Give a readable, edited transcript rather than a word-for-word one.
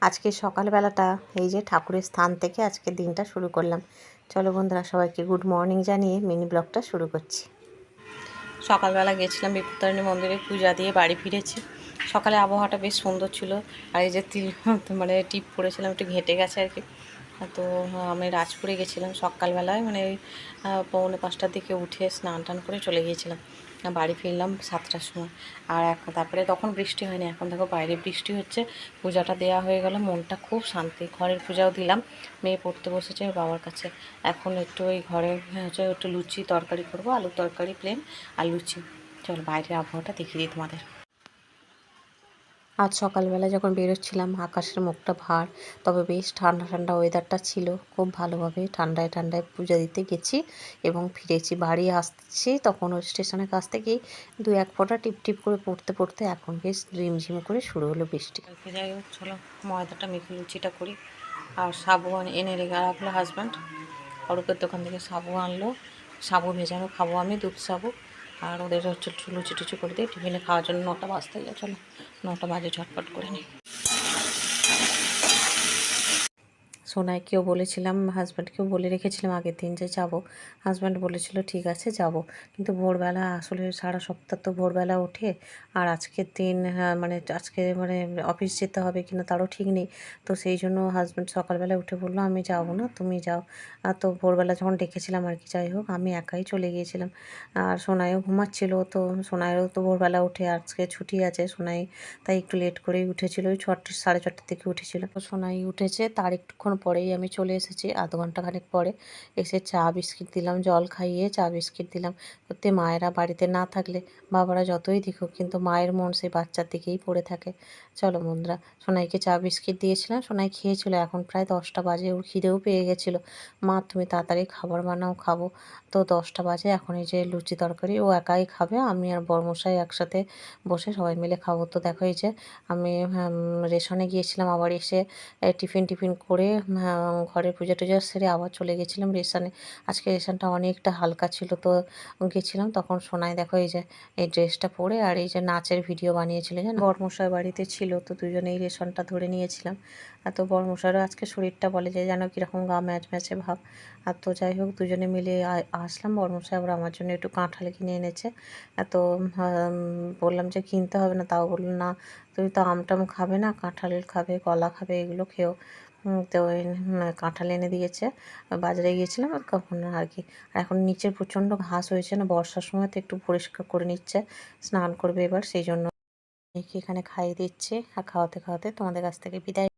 আজকে সকালবেলাটা এই যে ঠাকুরের স্থান থেকে আজকের দিনটা শুরু করলাম। চলো বন্ধুরা, সবাইকে গুড মর্নিং জানিয়ে মিনি ব্লগটা শুরু করছি। সকালবেলা গেছিলাম বিপত্তারিণী মন্দিরে, পূজা দিয়ে বাড়ি ফিরেছি। সকালে আবহাওয়াটা বেশ সুন্দর ছিল, আর এই যে মানে টিপ পরেছিলাম, একটু ঘেঁটে গেছে আর কি। তো আমি রাজপুরে গেছিলাম সকালবেলায়, মানে ওই 4:45টার দিকে উঠে স্নান টান করে চলে গিয়েছিলাম। বাড়ি ফিরলাম 7টার সময়। আর তারপরে তখন বৃষ্টি হয়নি, এখন দেখো বাইরে বৃষ্টি হচ্ছে। পূজাটা দেওয়া হয়ে গেল, মনটা খুব শান্তি। ঘরের পূজাও দিলাম, মেয়ে পড়তে বসেছে বাবার কাছে। এখন একটু ওই ঘরে হচ্ছে একটু লুচি তরকারি করবো, আলুর তরকারি প্লেন আর লুচি। চলো বাইরের আবহাওয়াটা দেখিয়ে দিই তোমাদের। আজ সকালবেলা যখন বেরোচ্ছিলাম আকাশের মুখটা ভার, তবে বেশ ঠান্ডা ঠান্ডা ওয়েদারটা ছিল। খুব ভালোভাবে ঠান্ডায় ঠান্ডায় পূজা দিতে গেছি এবং ফিরেছি। বাড়ি আসছি তখন ওই স্টেশনের কাছ থেকেই 2-1 ফোঁটা টিপ টিপ করে পড়তে পড়তে এখন বেশ ঝিমঝিম করে শুরু হলো বৃষ্টি। যাই হোক, চলো ময়দাটা মেখে লুচিটা করি। আর সাবু এনে রেখে রাখলো হাজব্যান্ড, অরূপের দোকান থেকে সাবু আনলো। সাবু ভেজানো খাবো আমি, দুধ সাবু। আর ওদের হচ্ছে লুচি টুচি করে দিই, টিফিনে খাওয়ার জন্য 9টা বাজতে যায়। চলো 9টা বাজে, ঝটপট করে নিই। সোনাইকেও বলেছিলাম, হাজব্যান্ডকেও বলে রেখেছিলাম আগের দিন যে যাব। হাজব্যান্ড বলেছিল ঠিক আছে যাব, কিন্তু ভোরবেলা আসলে সারা সপ্তাহ তো ভোরবেলা ওঠে। আর আজকের দিন মানে আজকে মানে অফিস যেতে হবে কিনা তারও ঠিক নেই। তো সেই জন্য হাজব্যান্ড সকালবেলা উঠে বললো আমি যাব না, তুমি যাও। তো ভোরবেলা যখন ডেকেছিলাম আর কি, যাই হোক আমি একাই চলে গিয়েছিলাম। আর সোনাইও ঘুমাচ্ছিল, তো সোনাইয়েরও তো ভোরবেলা উঠে আজকে ছুটি আছে সোনাই, তাই একটু লেট করেই উঠেছিল, ওই 6:30 দিকে উঠেছিল। সোনাই উঠেছে, তার একটুক্ষণ পরেই আমি চলে এসেছি, আধ ঘন্টাখানেক পরে। এসে চা বিস্কিট দিলাম, জল খাইয়ে চা বিস্কিট দিলাম। সত্যি মায়েরা বাড়িতে না থাকলে বাবারা যতই দেখুক, কিন্তু মায়ের মন সেই বাচ্চার দিকেই পড়ে থাকে। চলো বন্ধুরা, সোনাইকে চা বিস্কিট দিয়েছিলাম, সোনাই খেয়েছিল। এখন প্রায় 10টা বাজে, ওর খিদেও পেয়ে গেছিলো। মা তুমি তাড়াতাড়ি খাবার বানাও, খাবো। তো 10টা বাজে, এখন এই যে লুচি তরকারি ও একাই খাবে, আমি আর বরমশাই একসাথে বসে সবাই মিলে খাবো। তো দেখো এই যে আমি রেশনে গিয়েছিলাম, আবার এসে টিফিন করে ঘরের পূজা টুজা সেরে আবার চলে গেছিলাম রেশনে। আজকে রেশনটা অনেকটা হালকা ছিল, তো গেছিলাম। তখন সোনাই দেখো এই যে এই ড্রেসটা পরে আর এই যে নাচের ভিডিও বানিয়েছিল, জানো বরমশাই বাড়িতে ছিল, তো দুজনেই রেশনটা ধরে নিয়েছিলাম। আর তো বরমশাইরও আজকে শরীরটা বলে যে যেন কীরকম গা ম্যাচ ম্যাচে ভাব। আর তো যাই হোক, দুজনে মিলে আসলাম। বরমশাই আবার আমার জন্য একটু কাঁঠাল কিনে এনেছে। তো বললাম যে কিনতে হবে না, তাও বললো না তুমি তো আমটাম খাবে না, কাঁঠাল খাবে, কলা খাবে, এগুলো খেও। তো কাঁঠাল এনে দিয়েছে। বাজারে গিয়েছিলাম কখন আর কি। আর এখন নিচের প্রচণ্ড ঘাস হয়েছে না, বর্ষার সময় তো একটু পরিষ্কার করে নিচ্ছে, স্নান করবে এবার, সেই জন্য এখানে খাইয়ে দিচ্ছে। আর খাওয়াতে খাওয়াতে তোমাদের কাছ থেকে বিদায়।